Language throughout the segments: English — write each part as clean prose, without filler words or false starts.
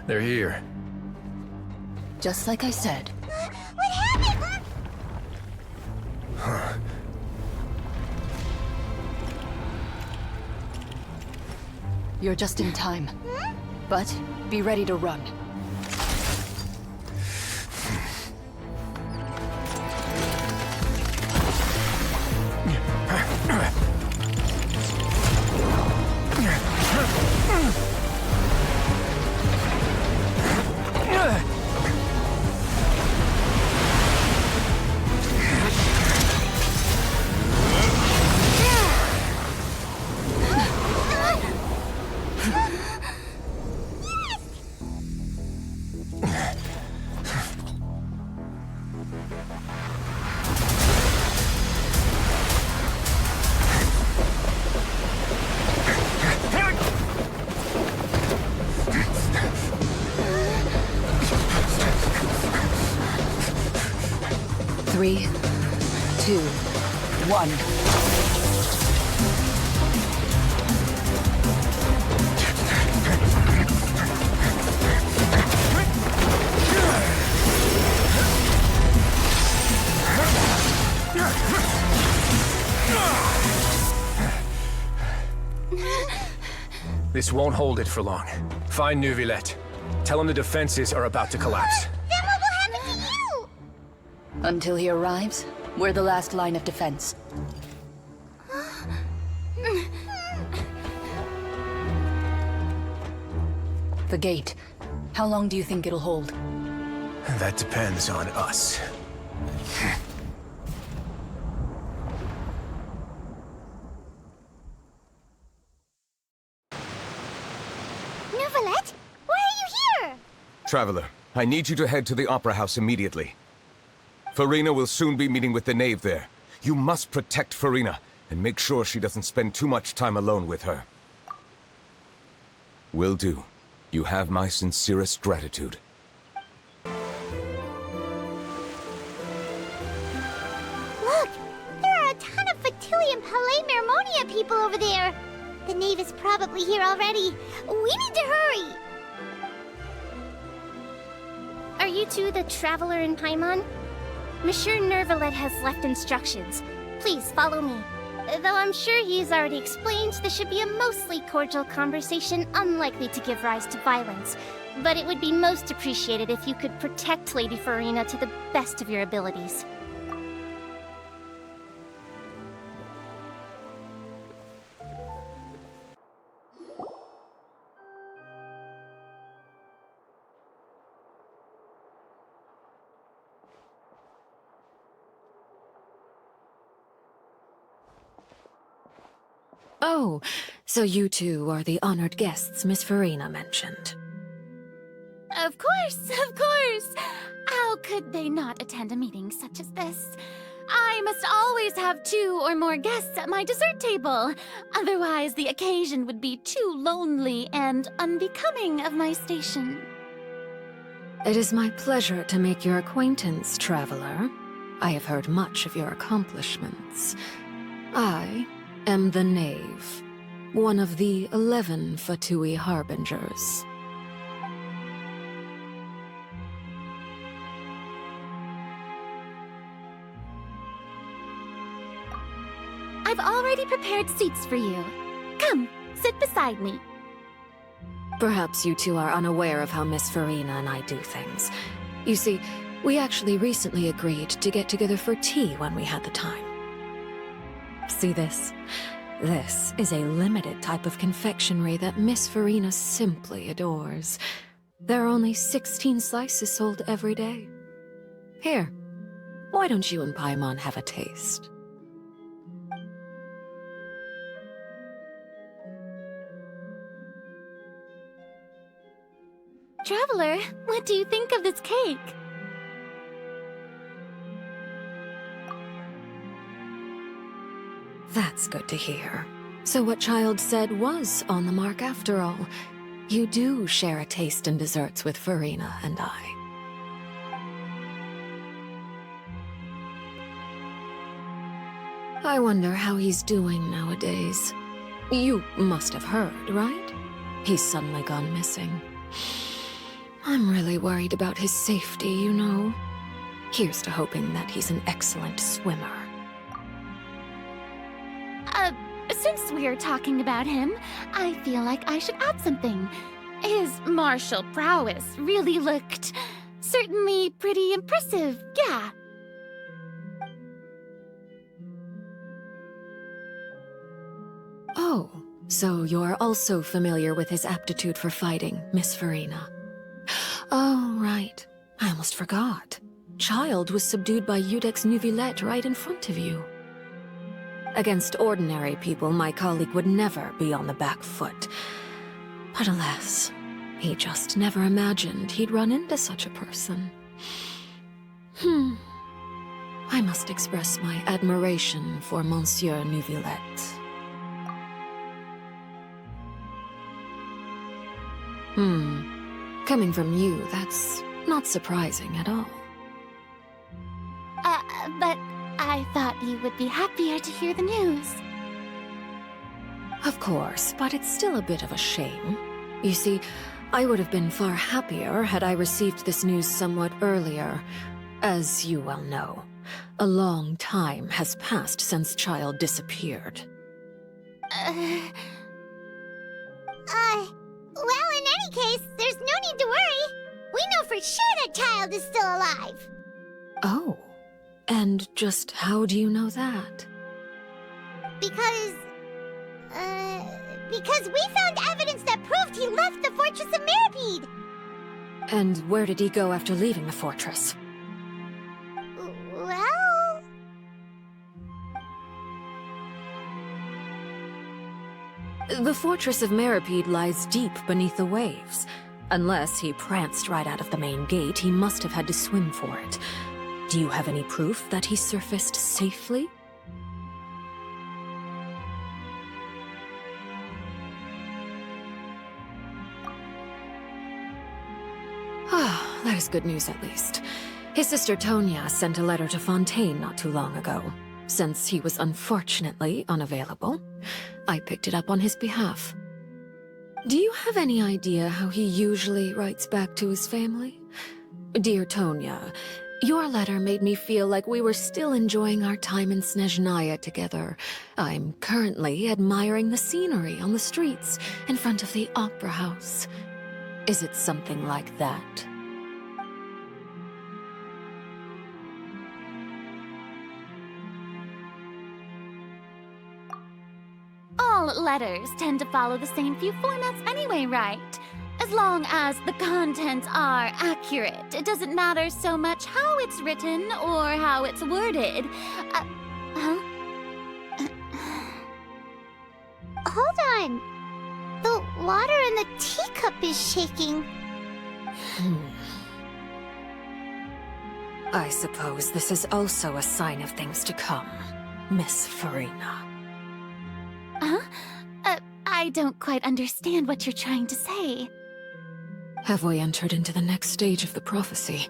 They're here. Just like I said. What happened? You're just in time. But be ready to run. Three, 2, 1. This won't hold it for long. Find Neuvillette. Tell him the defenses are about to collapse. Then what will happen to you? Until he arrives, we're the last line of defense. The gate. How long do you think it'll hold? That depends on us. Neuvillette? Why are you here? Traveler, I need you to head to the Opera House immediately. Farina will soon be meeting with the knave there. You must protect Farina, and make sure she doesn't spend too much time alone with her. Will do. You have my sincerest gratitude. Look! There are a ton of Fatilium Palais Mermonia people over there! The knave is probably here already. We need to hurry! Are you two the Traveler in Paimon? Monsieur Neuvillette has left instructions. Please follow me. Though I'm sure he's already explained, this should be a mostly cordial conversation, unlikely to give rise to violence. But it would be most appreciated if you could protect Lady Farina to the best of your abilities. Oh, so you two are the honored guests Miss Farina mentioned. Of course, of course! How could they not attend a meeting such as this? I must always have 2 or more guests at my dessert table. Otherwise, the occasion would be too lonely and unbecoming of my station. It is my pleasure to make your acquaintance, Traveler. I have heard much of your accomplishments. I am the Knave, one of the 11 Fatui Harbingers. I've already prepared seats for you. Come, sit beside me. Perhaps you two are unaware of how Miss Farina and I do things. You see, we actually recently agreed to get together for tea when we had the time. See this? This is a limited type of confectionery that Miss Farina simply adores. There are only 16 slices sold every day. Here, why don't you and Paimon have a taste? Traveler, what do you think of this cake? That's good to hear. So what Child said was on the mark after all. You do share a taste in desserts with Farina and I. I wonder how he's doing nowadays. You must have heard, right? He's suddenly gone missing. I'm really worried about his safety, you know. Here's to hoping that he's an excellent swimmer. Since we're talking about him, I feel like I should add something. His martial prowess really looked certainly pretty impressive, yeah. Oh, so you're also familiar with his aptitude for fighting, Miss Farina. Oh, right. I almost forgot. Child was subdued by Iudex Neuvillette right in front of you. Against ordinary people, my colleague would never be on the back foot. But alas, he just never imagined he'd run into such a person. I must express my admiration for Monsieur Neuvillette. Coming from you, that's not surprising at all. But I thought you would be happier to hear the news. Of course, but it's still a bit of a shame. You see, I would have been far happier had I received this news somewhat earlier. As you well know, a long time has passed since Child disappeared. Well, in any case, there's no need to worry. We know for sure that Child is still alive. Oh, and just how do you know that? Because we found evidence that proved he left the Fortress of Meripede. And where did he go after leaving the fortress? Well... The Fortress of Meripede lies deep beneath the waves. Unless he pranced right out of the main gate, he must have had to swim for it. Do you have any proof that he surfaced safely? Ah, that is good news at least. His sister Tonya sent a letter to Fontaine not too long ago. Since he was unfortunately unavailable, I picked it up on his behalf. Do you have any idea how he usually writes back to his family? Dear Tonya, your letter made me feel like we were still enjoying our time in Snezhnaya together. I'm currently admiring the scenery on the streets in front of the Opera House. Is it something like that? All letters tend to follow the same few formats anyway, right? As long as the contents are accurate, it doesn't matter so much how it's written or how it's worded. Hold on. The water in the teacup is shaking. I suppose this is also a sign of things to come, Miss Farina. Huh? I don't quite understand what you're trying to say. Have we entered into the next stage of the prophecy?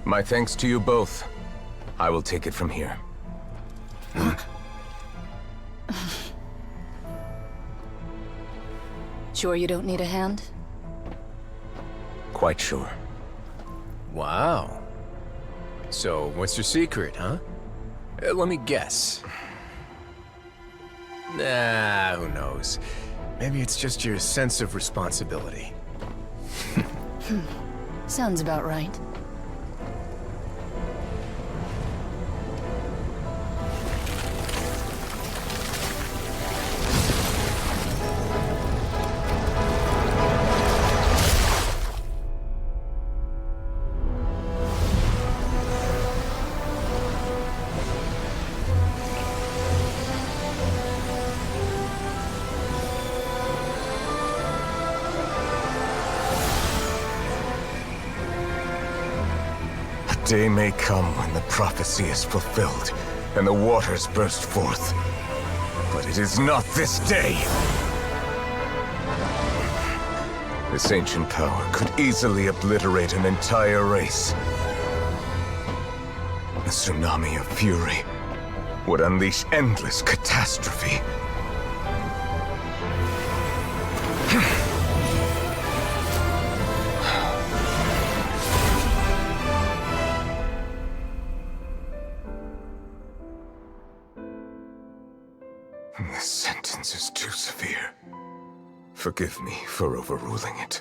My thanks to you both. I will take it from here. Sure you don't need a hand? Quite sure. Wow. So, what's your secret, huh? Let me guess. Nah, who knows? Maybe it's just your sense of responsibility. Sounds about right. Day may come when the prophecy is fulfilled, and the waters burst forth. But it is not this day! This ancient power could easily obliterate an entire race. A tsunami of fury would unleash endless catastrophe. This sentence is too severe. Forgive me for overruling it.